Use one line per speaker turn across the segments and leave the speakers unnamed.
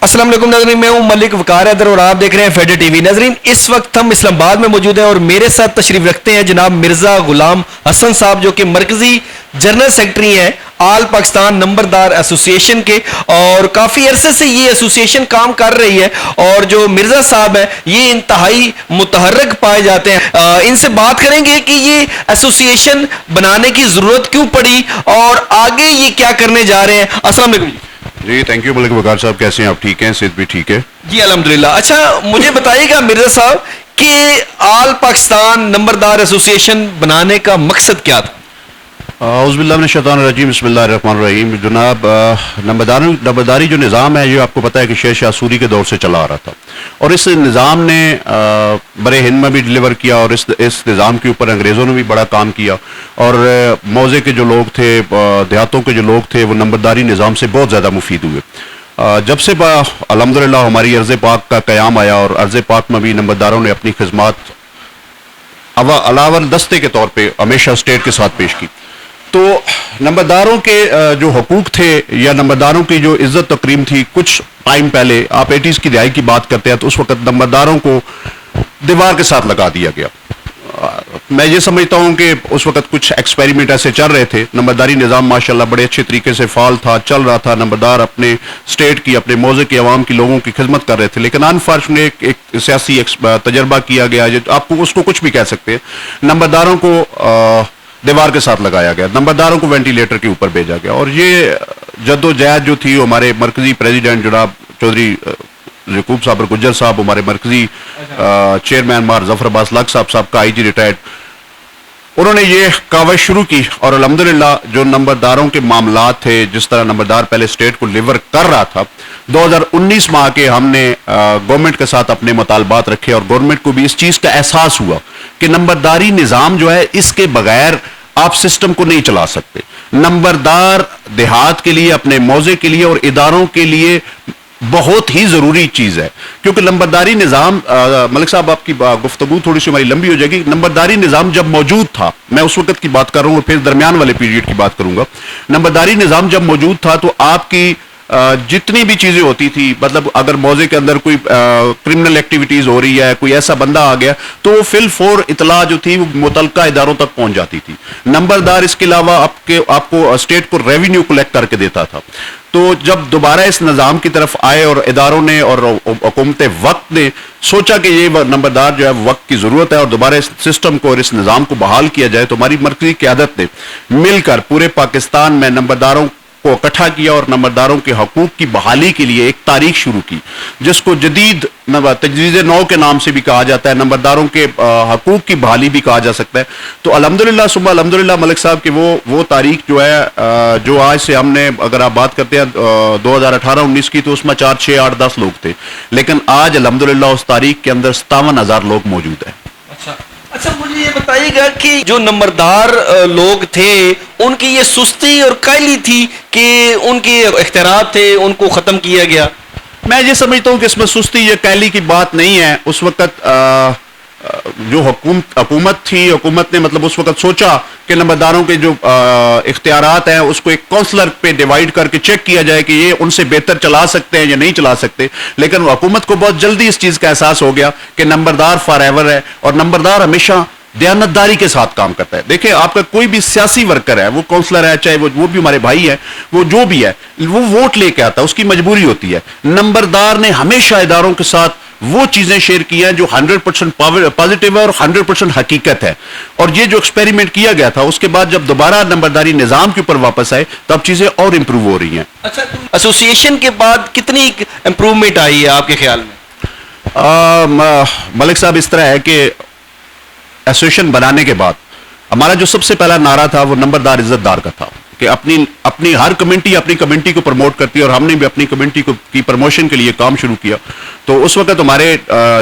अस्सलाम वालेकुम नाज़रीन, मैं हूं मलिक वकार हैदर और आप देख रहे हैं फेडर टीवी। नाज़रीन, इस वक्त हम इस्लामाबाद में मौजूद हैं और मेरे साथ तशरीफ रखते हैं जनाब मिर्ज़ा गुलाम हसन साहब, जो कि मरकजी जनरल सेक्रेटरी हैं आल पाकिस्तान नंबरदार एसोसिएशन के, और काफ़ी अरसे से ये एसोसिएशन काम कर रही है। और जो मिर्ज़ा साहब हैं ये इंतहाई मुतहर्रिक पाए जाते हैं। इनसे बात करेंगे कि ये एसोसिएशन बनाने की ज़रूरत क्यों पड़ी और आगे ये क्या करने जा रहे हैं। अस्सलाम वालेकुम
जी, थैंक यू मलिक वकार साहब। कैसे हैं आप? ठीक हैं? सेहत भी ठीक है
जी, अल्हम्दुलिल्लाह। अच्छा, मुझे बताइएगा मिर्ज़ा साहब कि आल पाकिस्तान नंबरदार एसोसिएशन बनाने का मकसद क्या था?
औज़ुबिल्लाहि मिनश शैतानिर रजीम, बिस्मिल्लाहिर्रहमानिर्रहीम। जनाब, नंबरदारी जो निज़ाम है ये आपको पता है कि शेर शाह सूरी के दौर से चला आ रहा था, और इस निज़ाम ने बड़े हिंद में भी डिलीवर किया, और इस निज़ाम के ऊपर अंग्रेज़ों ने भी बड़ा काम किया। और मौज़े के जो लोग थे, देहातों के जो लोग थे, वो नंबरदारी निज़ाम से बहुत ज़्यादा मुफीद हुए। जब से अल्हम्दुलिल्लाह हमारी अर्ज़ पाक का क़याम आया और अर्ज़ पाक में भी नंबरदारों ने अपनी खिदमत अलावर दस्ते के तौर पर हमेशा स्टेट के साथ पेश की, तो नंबरदारों के जो हकूक़ थे या नंबरदारों की जो इज़्ज़त तकरीम थी, कुछ टाइम पहले, आप 80s की दहाई की बात करते हैं, तो उस वक्त नंबरदारों को दीवार के साथ लगा दिया गया। मैं ये समझता हूँ कि उस वक्त कुछ एक्सपेरिमेंट ऐसे चल रहे थे। नंबरदारी निज़ाम माशाल्लाह बड़े अच्छे तरीके से फाल था, चल रहा था। नंबरदार अपने स्टेट की, अपने मौज़े की आवाम की लोगों की खिदमत कर रहे थे, लेकिन अनफॉर्चुनेट एक सियासी तजर्बा किया गया, आपको उसको कुछ भी कह सकते हैं। नंबरदारों को दीवार के साथ लगाया गया, नंबरदारों को वेंटिलेटर के ऊपर भेजा गया, और ये जद्दोजहद जो थी, हमारे मरकजी प्रेसिडेंट जनाब चौधरी यकूब साबर गुज्जर साहब, हमारे मरकजी चेयरमैन मार जफर अब्बास लक साहब का IG रिटायर्ड, उन्होंने ये कावश शुरू की, और अल्हम्दुलिल्लाह जो नंबरदारों के मामलात थे, जिस तरह नंबरदार पहले स्टेट को लिवर कर रहा था, 2019 में आके हमने गवर्नमेंट के साथ अपने मुतालबात रखे, और गवर्नमेंट को भी इस चीज़ का एहसास हुआ कि नंबरदारी निज़ाम जो है, इसके बगैर आप सिस्टम को नहीं चला सकते। नंबरदार देहात के लिए, अपने मौजे के लिए और इदारों के लिए बहुत ही ज़रूरी चीज़ है, क्योंकि नंबरदारी निज़ाम, मलिक साहब आपकी गुफ्तगू थोड़ी सी हमारी लंबी हो जाएगी। नंबरदारी निज़ाम जब मौजूद था, मैं उस वक्त की बात कर रहा हूँ, फिर दरमियान वाले पीरियड की बात करूँगा। नंबरदारी निज़ाम जब मौजूद था तो आपकी जितनी भी चीज़ें होती थी, मतलब अगर मौजे के अंदर कोई क्रिमिनल एक्टिविटीज़ हो रही है, कोई ऐसा बंदा आ गया, तो वो फिल फौर इतला जो थी वो मुतलका इदारों तक पहुँच जाती थी। नंबरदार इसके अलावा आपको स्टेट को रेवेन्यू कलेक्ट करके देता था। तो जब दोबारा इस निज़ाम की तरफ आए और इदारों ने और हुकूमत वक्त ने सोचा कि ये नंबरदार जो है वक्त की ज़रूरत है और दोबारा इस सिस्टम को और इस निज़ाम को बहाल किया जाए, तो हमारी मरकज़ी क़यादत ने मिलकर पूरे पाकिस्तान में नंबरदारों को इकट्ठा किया और नंबरदारों के हकूक़ की बहाली के लिए एक तारीख शुरू की, जिसको जदीद तजदीद नौ के नाम से भी कहा जाता है, नंबरदारों के हकूक़ की बहाली भी कहा जा सकता है। तो अल्हम्दुलिल्लाह सुम्मा अल्हम्दुलिल्लाह मलिक साहब कि वो तारीख जो है, जो आज से हमने, अगर आप बात करते हैं 2018-19 की, तो उसमें 4, 6, 8, 10 लोग थे, लेकिन आज अल्हम्दुलिल्लाह उस तारीख के अंदर 57,000 लोग मौजूद हैं।
अच्छा, मुझे ये बताइएगा कि जो नंबरदार लोग थे उनकी ये सुस्ती और कायली थी कि उनके इख्तियारात थे, उनको ख़त्म किया गया।
मैं ये समझता हूँ कि इसमें सुस्ती या कैली की बात नहीं है। उस वक्त जो हुकूमत थी, हुकूमत ने मतलब उस वक्त सोचा कि नंबरदारों के जो इख्तियारात हैं उसको एक काउंसलर पे डिवाइड करके चेक किया जाए कि ये उनसे बेहतर चला सकते हैं या नहीं चला सकते। लेकिन हुकूमत को बहुत जल्दी इस चीज़ का एहसास हो गया कि नंबरदार फॉर एवर है, और नंबरदार हमेशा दयानतदारी के साथ काम करता है। देखिए, आपका कोई भी सियासी वर्कर है, वो काउंसलर है, चाहे वो भी हमारे भाई है, वो जो भी है, वो वोट लेके आता है, उसकी मजबूरी होती है। नंबरदार ने हमेशा इदारों के साथ वो चीजें शेयर की हैं जो 100% पॉजिटिव है और 100% हकीकत है। और ये जो एक्सपेरिमेंट किया गया था, उसके बाद जब दोबारा नंबरदारी निज़ाम के ऊपर वापस आए, तब चीजें और इंप्रूव हो रही हैं।
अच्छा, एसोसिएशन के बाद कितनी इंप्रूवमेंट आई है आपके ख्याल में?
मलिक साहब, इस तरह है कि एसोसिएशन बनाने के बाद हमारा जो सबसे पहला नारा था वो नंबरदार इज्जतदार का था, कि अपनी हर कमेटी अपनी कमेटी को प्रमोट करती है, और हमने भी अपनी कमेटी की प्रमोशन के लिए काम शुरू किया। तो उस वक्त हमारे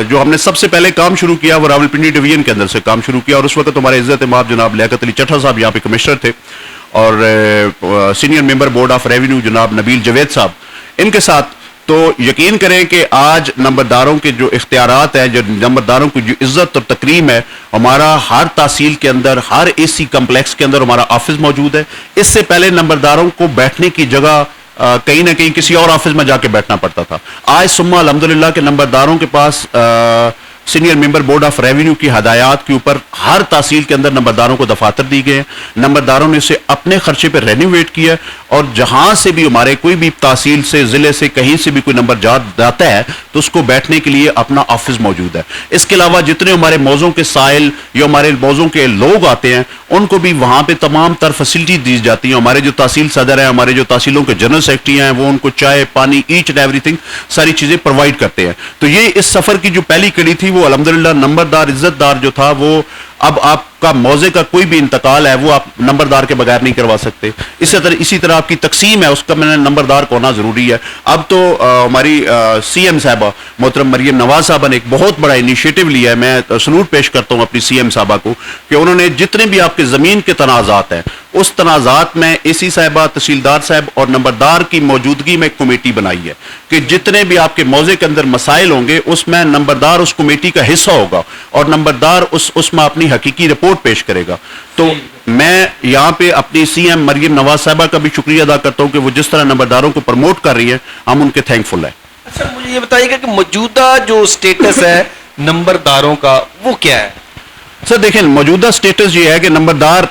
जो हमने सबसे पहले काम शुरू किया वो रावलपिंडी डिवीजन के अंदर से काम शुरू किया, और उस वक्त हमारे इज्जत माब जनाब लियाकत अली चट्ठा साहब यहाँ पे कमिश्नर थे, और senior member board of revenue जनाब नबील जवेद साहब, इनके साथ। तो यकीन करें कि आज नंबरदारों के जो इख्तियारात हैं, जो नंबरदारों की जो इज्जत और तकरीम है, हमारा हर तहसील के अंदर, हर AC कम्प्लेक्स के अंदर हमारा ऑफिस मौजूद है। इससे पहले नंबरदारों को बैठने की जगह कहीं ना कहीं किसी और ऑफिस में जाके बैठना पड़ता था। आज सुम्मा अल्हम्दुलिल्लाह के नंबरदारों के पास senior member board of revenue की हदायत के ऊपर हर तहसील के अंदर नंबरदारों को दफातर दी गए हैं। नंबरदारों ने इसे अपने खर्चे पर रेनोवेट किया और जहां से भी हमारे कोई भी तहसील से, जिले से, कहीं से भी कोई नंबर जाता है तो उसको बैठने के लिए अपना ऑफिस मौजूद है। इसके अलावा जितने हमारे मौजों के साइल या हमारे मौजों के लोग आते हैं उनको भी वहां पे तमाम तर फैसिलिटी दी जाती है। हमारे जो तहसील सदर है, हमारे जो तहसीलों के जनरल सेक्रेटरी हैं, वो उनको चाय, पानी, ईच एंड एवरीथिंग सारी चीजें प्रोवाइड करते हैं। तो ये इस सफर की जो पहली कड़ी थी वो अल्हम्दुलिल्लाह नंबरदार, इज्जतदार जो था वो अब आपका मौजे का कोई भी इंतकाल है वो आप नंबरदार के बगैर नहीं करवा सकते। इसी तरह आपकी तकसीम है उसका मैंने नंबरदार को होना जरूरी है। अब तो हमारी सीएम साहबा मोहतरम मरियम नवाज साहबा ने एक बहुत बड़ा इनिशिएटिव लिया है। मैं सलूट पेश करता हूं अपनी सीएम साहबा को कि उन्होंने जितने भी आपके जमीन के तनाजात हैं उस तनाजात में एसी साहबा, तहसीलदार साहब और नंबरदार की मौजूदगी में एक कमेटी बनाई है कि जितने भी आपके मौजे के अंदर मसाइल होंगे उसमें नंबरदार उस कमेटी का हिस्सा होगा और नंबरदार उसमें अपनी हकीकी रिपोर्ट पेश करेगा। तो मैं यहाँ पे अपनी सीएम मरियम नवाज साहबा का भी शुक्रिया अदा करता हूँ कि वो जिस तरह नंबरदारों को प्रमोट कर रही है, हम उनके थैंकफुल है।
अच्छा, मुझे ये बताइएगा कि मौजूदा जो स्टेटस है नंबरदारों का वो क्या है?
सर देखें, मौजूदा स्टेटस ये है कि नंबरदार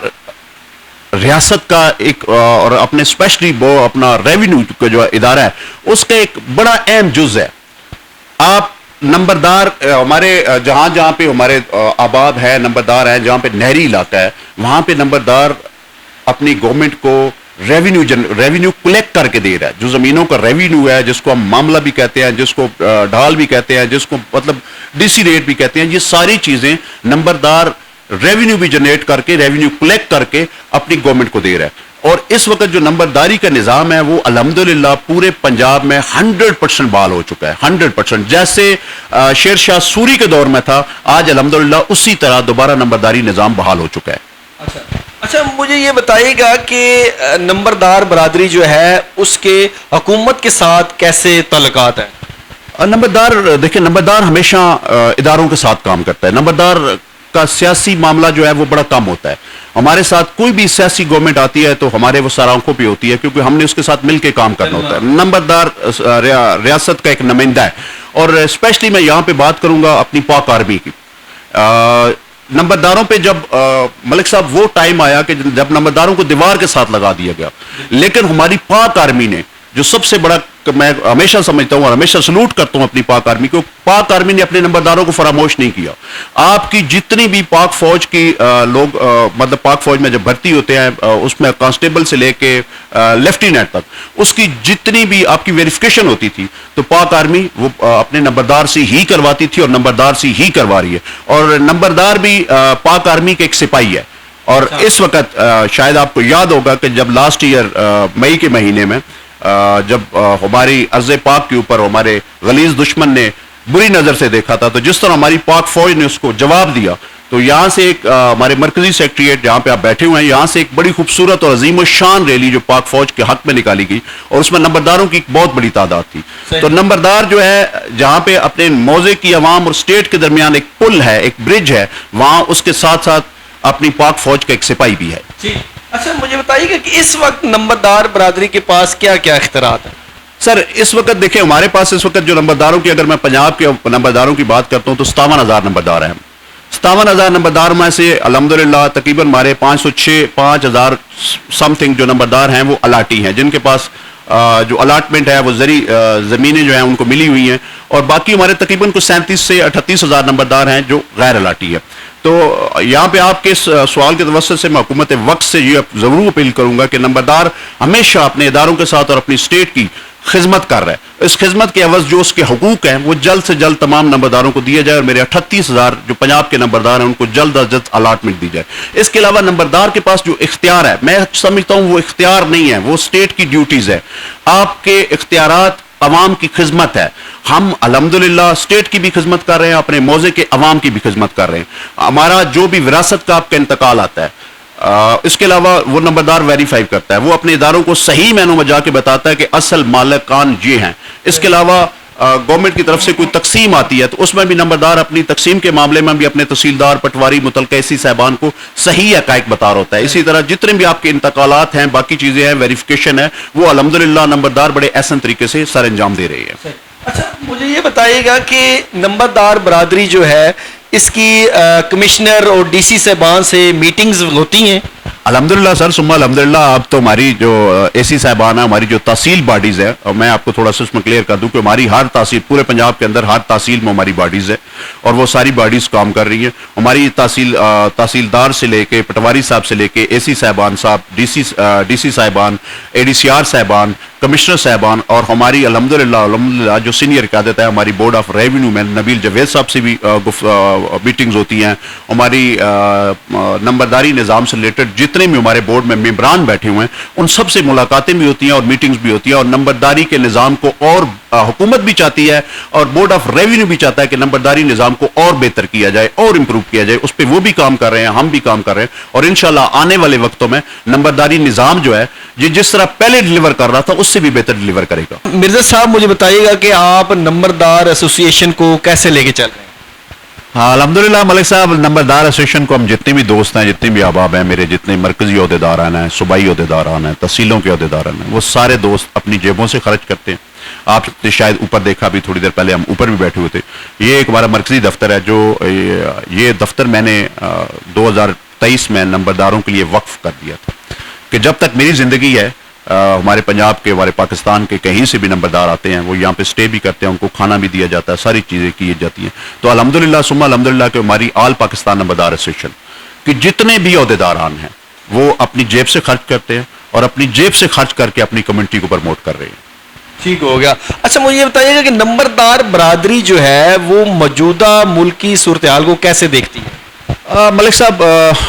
रियासत का एक और अपने स्पेशली वो अपना रेवेन्यू का जो इदारा है उसका एक बड़ा अहम जुज है। आप नंबरदार हमारे जहां जहां पे हमारे आबाद है, नंबरदार है, जहां पे नहरी इलाका है वहां पे नंबरदार अपनी गवर्नमेंट को रेवेन्यू कलेक्ट करके दे रहा है। जो जमीनों का रेवेन्यू है, जिसको हम मामला भी कहते हैं, जिसको ढाल भी कहते हैं, जिसको मतलब डीसी रेट भी कहते हैं, ये सारी चीजें नंबरदार रेवेन्यू भी जनरेट करके, रेवेन्यू कलेक्ट करके अपनी गवर्नमेंट को दे रहा है। और इस वक्त जो नंबरदारी का निज़ाम है वो अल्हम्दुलिल्लाह पूरे पंजाब में 100% बहाल हो चुका है। 100% जैसे शेर शाह सूरी के दौर में था, आज अल्हम्दुलिल्लाह उसी तरह दोबारा नंबरदारी निज़ाम बहाल हो चुका है।
अच्छा, मुझे ये बताइएगा कि नंबरदार बरादरी जो है उसके हुकूमत के साथ कैसे ताल्लुकात हैं?
नंबरदार देखिए, नंबरदार हमेशा इदारों के साथ काम करता है। नंबरदार का सियासी मामला जो है वो बड़ा कम होता है। हमारे साथ कोई भी सियासी गवर्नमेंट आती है तो हमारे वो सारा आंखों पे होती है क्योंकि हमने उसके साथ मिलकर काम करना होता है। नंबरदार रियासत का एक नुमाइंदा है और स्पेशली मैं यहाँ पे बात करूंगा अपनी पाक आर्मी की। नंबरदारों पे जब मलिक साहब वो टाइम आया कि जब नंबरदारों को दीवार के साथ लगा दिया गया, लेकिन हमारी पाक आर्मी ने जो सबसे बड़ा, मैं हमेशा समझता हूं और हमेशा सलूट करता हूं अपनी पाक आर्मी को, पाक आर्मी ने अपने नंबरदारों को फरामोश नहीं किया। आपकी जितनी भी पाक फौज की लोग मतलब पाक फौज में जब भर्ती होते हैं उसमें कांस्टेबल से लेके लेफ्टिनेंट तक, उसकी जितनी भी आपकी वेरिफिकेशन होती थी तो पाक आर्मी वो अपने नंबरदार से ही करवाती थी और नंबरदार से ही करवा रही है। और नंबरदार भी पाक आर्मी के एक सिपाही है। और इस वक्त शायद आपको याद होगा कि जब लास्ट ईयर मई के महीने में जब हमारी अर्ज़ पाक के ऊपर हमारे गलीज दुश्मन ने बुरी नजर से देखा था, तो जिस तरह हमारी पाक फौज ने उसको जवाब दिया, तो यहां से एक हमारे मरकजी सेक्रेटरीट जहां पे आप बैठे हुए हैं, यहां से एक बड़ी खूबसूरत और अजीम शान रैली जो पाक फौज के हक में निकाली गई और उसमें नंबरदारों की एक बहुत बड़ी तादाद थी। तो नंबरदार जो है जहां पे अपने मौजे की अवाम और स्टेट के दरमियान एक पुल है, एक ब्रिज है, वहां उसके साथ साथ अपनी पाक फौज का एक सिपाही भी है।
अच्छा, मुझे बताइएगा कि इस वक्त नंबरदार बरादरी के पास क्या क्या इख्तियारात हैं?
सर इस वक्त देखिए हमारे पास इस वक्त जो नंबरदारों की, अगर मैं पंजाब के नंबरदारों की बात करता हूं तो 57,000 नंबरदार हैं। 57,000 नंबरदार में से अल्हम्दुलिल्लाह तकरीबन हमारे 506 5,000 समथिंग जो नंबरदार हैं वो अलाटी हैं, जिनके पास जो अलाटमेंट है वो ज़मीनें जो हैं उनको मिली हुई हैं। और बाकी हमारे तकरीबन कुछ 37 से 38,000 नंबरदार हैं जो गैर अलाटी है। तो यहाँ पे आपके सवाल के तवस्सुत से मैं हुकूमत वक्त से ये ज़रूर अपील करूंगा कि नंबरदार हमेशा अपने इदारों के साथ और अपनी स्टेट की खिदमत कर रहा है। इस खिदमत के अवज़ जो उसके हुकूक हैं वो जल्द से जल्द तमाम नंबरदारों को दिया जाए और मेरे 38,000 जो पंजाब के नंबरदार हैं उनको जल्द अज जल्द अलाटमेंट दी जाए। इसके अलावा नंबरदार के पास जो इख्तियार है, मैं समझता हूँ वो इख्तियार नहीं है, वो स्टेट की ड्यूटीज़ है। आपके इख्तियारात अवाम की खिदमत है। हम अल्हम्दुलिल्लाह स्टेट की भी खिदमत कर रहे हैं, अपने मौजे के अवाम की भी खिदमत कर रहे हैं। हमारा जो भी विरासत का आपका इंतकाल आता है इसके अलावा वो नंबरदार वेरीफाई करता है, वो अपने इदारों को सही मायनों में जाके बताता है कि असल मालिकान ये हैं। इसके अलावा गवर्नमेंट की तरफ से कोई तकसीम आती है तो उसमें भी नंबरदार अपनी तकसीम के मामले में भी अपने तहसीलदार, पटवारी, मुतलका एसी साहबान को सही हकायक बता रहा होता है। इसी तरह जितने भी आपके इंतकालात हैं, बाकी चीजें हैं, वेरिफिकेशन है, वो अल्हम्दुलिल्लाह नंबरदार बड़े एहसन तरीके से सर अंजाम दे रहे हैं।
अच्छा, मुझे ये बताइएगा कि नंबरदार बरादरी जो है इसकी कमिश्नर और डीसी साहबान से मीटिंग्स होती हैं?
अल्हम्दुलिल्लाह सर, सुम्मा अल्हम्दुलिल्लाह। अब तो हमारी जो एसी साहबान है, हमारी जो तहसील बॉडीज़ है, और मैं आपको थोड़ा सा उसमें क्लियर कर दूं कि हमारी हर तहसील, पूरे पंजाब के अंदर हर तहसील में हमारी बॉडीज़ है और वो सारी बॉडीज़ काम कर रही हैं। हमारी तहसीलदार से लेके पटवारी साहब से लेके एसी साहबान साहब, डीसी साहबान, एडीसीआर साहबान, कमिश्नर साहबान और हमारी अल्हम्दुलिल्लाह जो सीनियर क़यादत है, हमारी बोर्ड ऑफ रेवेन्यू में नबील जवेद साहब से भी मीटिंग्स होती हैं। हमारी नंबरदारी निज़ाम से रिलेटेड जितने भी हमारे बोर्ड में मेंबरान बैठे हुए हैं उन सब से मुलाकातें भी होती हैं और मीटिंग्स भी होती हैं। और नंबरदारी के निज़ाम को और हुकूमत भी चाहती है और बोर्ड ऑफ रेवेन्यू भी चाहता है कि नंबरदारी निज़ाम को और बेहतर किया जाए और इम्प्रूव किया जाए। उस पर वो भी काम कर रहे हैं, हम भी काम कर रहे हैं और इंशाल्लाह आने वाले वक्तों में नंबरदारी निज़ाम जो है ये जिस तरह पहले डिलीवर कर रहा था उससे भी बेहतर डिलीवर करेगा।
मिर्जा साहब, मुझे बताइएगा कि आप नंबरदार एसोसिएशन को कैसे लेके चल रहे हैं?
हाँ अल्हम्दुलिल्लाह मलिक साहब, नंबरदार एसोसिएशन को हम जितने भी दोस्त हैं, जितने भी अहबाब हैं, मेरे जितने मरकजी अहदेदारान हैं, सूबाई अहदेदारान हैं, तहसीलों के अहदेदारान हैं, वो सारे दोस्त अपनी जेबों से खर्च करते हैं। आपने शायद ऊपर देखा, अभी थोड़ी देर पहले हम ऊपर भी बैठे हुए थे। ये एक हमारा मरकजी दफ्तर है, जो ये दफ्तर मैंने 2023 में नंबरदारों के लिए वक्फ कर दिया था कि जब तक मेरी ज़िंदगी है, हमारे पंजाब के, हमारे पाकिस्तान के कहीं से भी नंबरदार आते हैं, वो यहाँ पे स्टे भी करते हैं, उनको खाना भी दिया जाता है, सारी चीज़ें की जाती हैं। तो अल्हम्दुलिल्लाह सुम्मा अल्हम्दुलिल्लाह कि हमारी आल पाकिस्तान नंबरदार एसोसिएशन कि जितने भी अहदेदारान हैं वो अपनी जेब से खर्च करते हैं और अपनी जेब से खर्च करके अपनी कम्युनिटी को प्रमोट कर रहे हैं।
ठीक हो गया। अच्छा, मुझे ये बताइएगा कि नंबरदार बरादरी जो है वो मौजूदा मुल्क की सूरत हाल को कैसे देखती है?
मलिक साहब,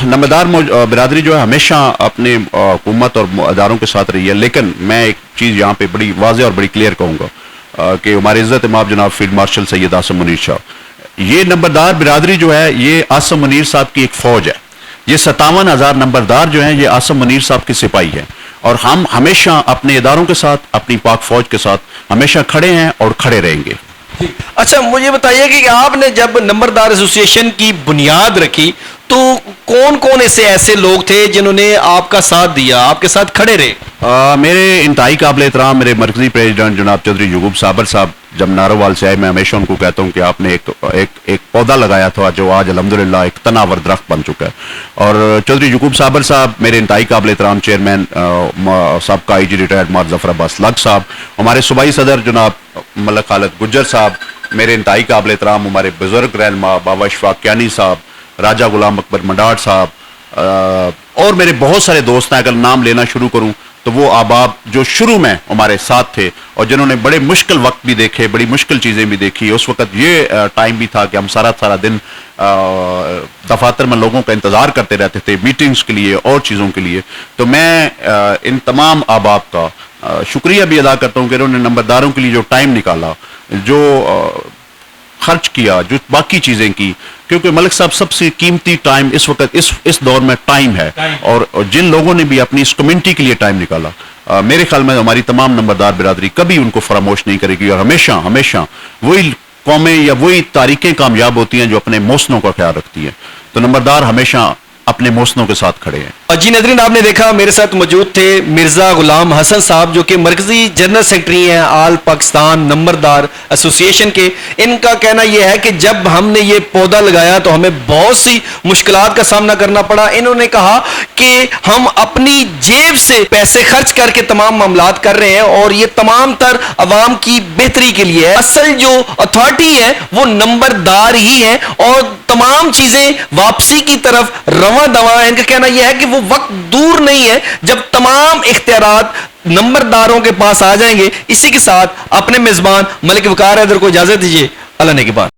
नंबरदार बिरादरी जो है हमेशा अपने हुकूमत और अदारों के साथ रही है, लेकिन मैं एक चीज़ यहाँ पे बड़ी वाज़ेह और बड़ी क्लियर कहूँगा कि हमारे इज़्ज़त इमाम जनाब फील्ड मार्शल सैयद आसम मुनीर शाह, ये नंबरदार बिरादरी जो है ये आसम मुनीर साहब की एक फ़ौज है। ये 57,000 नंबरदार जो हैं ये आसम मुनीर साहब के सिपाही हैं और हम हमेशा अपने इदारों के साथ, अपनी पाक फ़ौज के साथ हमेशा खड़े हैं और खड़े रहेंगे।
अच्छा, मुझे बताइए कि आपने जब नंबरदार एसोसिएशन की बुनियाद रखी तो कौन कौन ऐसे लोग थे जिन्होंने आपका साथ दिया, आपके साथ खड़े रहे?
मेरे इंतहाई काबिल एहतराम मेरे मरकजी प्रेसिडेंट जनाब चौधरी यूगुब साबर साहब जब नारोवाल से आए, मैं हमेशा उनको कहता हूँ कि आपने एक पौधा लगाया था जो आज अल्हम्दुलिल्लाह एक तनावर दरख्त बन चुका है। और चौधरी यूगुब साबर साहब मेरे इंतहाई काबिल एहतराम चेयरमैन सबका IG रिटायर्ड मार जफर अब्बास लग साहब, हमारे सूबाई सदर जनाब मलक खालिद गुज्जर साहब, मेरे इंतहाई काबिल एहतराम हमारे बुजुर्ग रहनुमा बाबा इशफाक कियानी साहब, राजा गुलाम अकबर मंडाट साहब और मेरे बहुत सारे दोस्त हैं। अगर नाम लेना शुरू करूं तो वो अहबाब जो शुरू में हमारे साथ थे और जिन्होंने बड़े मुश्किल वक्त भी देखे, बड़ी मुश्किल चीज़ें भी देखी। उस वक्त ये टाइम भी था कि हम सारा दिन दफातर में लोगों का इंतज़ार करते रहते थे मीटिंग्स के लिए और चीज़ों के लिए। तो मैं इन तमाम अहबाब का शुक्रिया भी अदा करता हूँ कि इन्होंने नंबरदारों के लिए जो टाइम निकाला, जो खर्च किया, जो बाकी चीज़ें की, क्योंकि मलिक साहब सबसे कीमती टाइम इस वक्त इस दौर में टाइम है। और जिन लोगों ने भी अपनी इस कम्युनिटी के लिए टाइम निकाला, मेरे ख्याल में हमारी तमाम नंबरदार बिरादरी कभी उनको फरामोश नहीं करेगी और हमेशा वही कौमें या वही तारीखें कामयाब होती हैं जो अपने मौसनों का ख्याल रखती हैं। तो नंबरदार हमेशा अपने मौसनों के साथ खड़े हैं।
जी नाज़रीन, आपने देखा मेरे साथ मौजूद थे मिर्ज़ा गुलाम हसन साहब जो कि मरकजी जनरल सेक्रेटरी हैं आल पाकिस्तान नंबरदार एसोसिएशन के। इनका कहना यह है कि जब हमने ये पौधा लगाया तो हमें बहुत सी मुश्किलात का सामना करना पड़ा। इन्होंने कहा कि हम अपनी जेब से पैसे खर्च करके तमाम मामलात कर रहे हैं और ये तमाम तर अवाम की बेहतरी के लिए है। असल जो अथॉरिटी है वो नंबरदार ही है और तमाम चीजें वापसी की तरफ रवा दवा है। इनका कहना यह है कि वो वक्त दूर नहीं है जब तमाम इख्तियारात नंबरदारों के पास आ जाएंगे। इसी के साथ अपने मेजबान मलिक वकार हैदर को इजाजत दीजिए। अल्लाह ने के बाद।